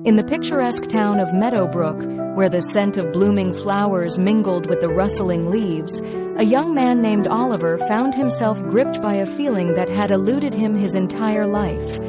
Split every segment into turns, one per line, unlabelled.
In the picturesque town of Meadowbrook, where the scent of blooming flowers mingled with the rustling leaves, a young man named Oliver found himself gripped by a feeling that had eluded him his entire life: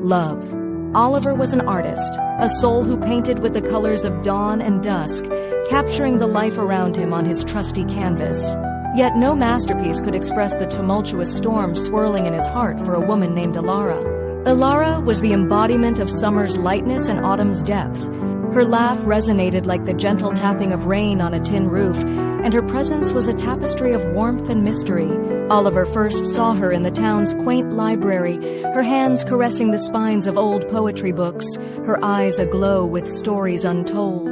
love. Oliver was an artist, a soul who painted with the colors of dawn and dusk, capturing the life around him on his trusty canvas. Yet no masterpiece could express the tumultuous storm swirling in his heart for a woman named Alara. Alara was the embodiment of summer's lightness and autumn's depth. Her laugh resonated like the gentle tapping of rain on a tin roof, and her presence was a tapestry of warmth and mystery. Oliver first saw her in the town's quaint library, her hands caressing the spines of old poetry books, her eyes aglow with stories untold.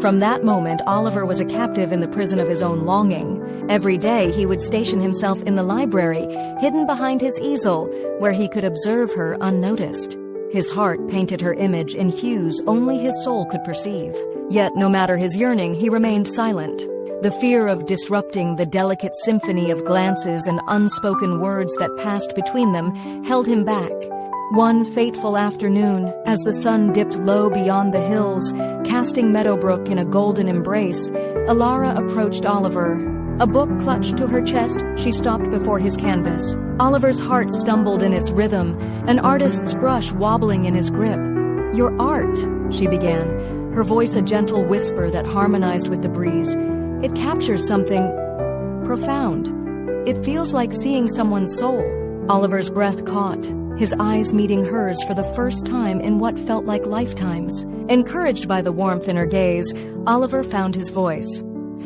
From that moment, Oliver was a captive in the prison of his own longing. Every day, he would station himself in the library, hidden behind his easel, where he could observe her unnoticed. His heart painted her image in hues only his soul could perceive. Yet, no matter his yearning, he remained silent. The fear of disrupting the delicate symphony of glances and unspoken words that passed between them held him back. One fateful afternoon, as the sun dipped low beyond the hills, casting Meadowbrook in a golden embrace, Alara approached Oliver. A book clutched to her chest, she stopped before his canvas. Oliver's heart stumbled in its rhythm, an artist's brush wobbling in his grip. "Your art," she began, her voice a gentle whisper that harmonized with the breeze. "It captures something profound. It feels like seeing someone's soul." Oliver's breath caught, his eyes meeting hers for the first time in what felt like lifetimes. Encouraged by the warmth in her gaze, Oliver found his voice.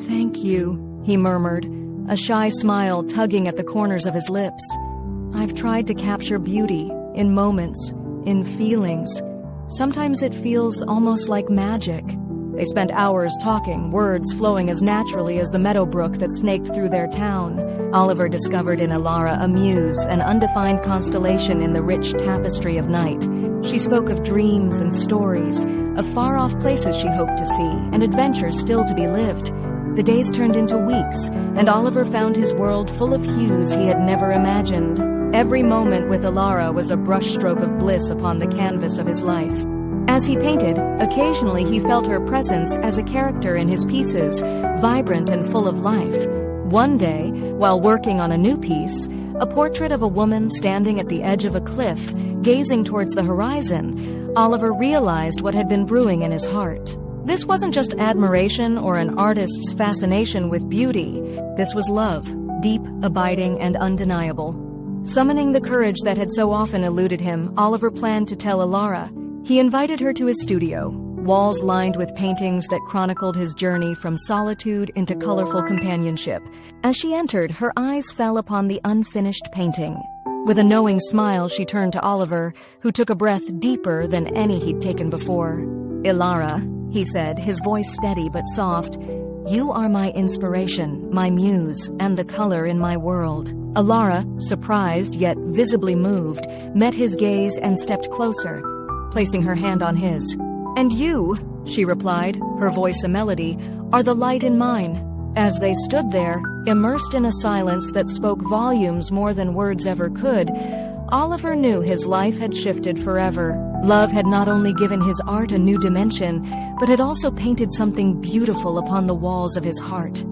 "Thank you," he murmured, a shy smile tugging at the corners of his lips. "I've tried to capture beauty in moments, in feelings. Sometimes it feels almost like magic." They spent hours talking, words flowing as naturally as the Meadowbrook that snaked through their town. Oliver discovered in Alara a muse, an undefined constellation in the rich tapestry of night. She spoke of dreams and stories, of far-off places she hoped to see, and adventures still to be lived. The days turned into weeks, and Oliver found his world full of hues he had never imagined. Every moment with Alara was a brushstroke of bliss upon the canvas of his life. As he painted, occasionally he felt her presence as a character in his pieces, vibrant and full of life. One day, while working on a new piece, a portrait of a woman standing at the edge of a cliff, gazing towards the horizon, Oliver realized what had been brewing in his heart. This wasn't just admiration or an artist's fascination with beauty. This was love, deep, abiding, and undeniable. Summoning the courage that had so often eluded him, Oliver planned to tell Alara. He invited her to his studio, walls lined with paintings that chronicled his journey from solitude into colorful companionship. As she entered, her eyes fell upon the unfinished painting. With a knowing smile, she turned to Oliver, who took a breath deeper than any he'd taken before. "Alara," he said, his voice steady but soft, "you are my inspiration, my muse, and the color in my world." Alara, surprised yet visibly moved, met his gaze and stepped closer, placing her hand on his. "And you," she replied, her voice a melody, "are the light in mine." As they stood there, immersed in a silence that spoke volumes more than words ever could, Oliver knew his life had shifted forever. Love had not only given his art a new dimension, but had also painted something beautiful upon the walls of his heart.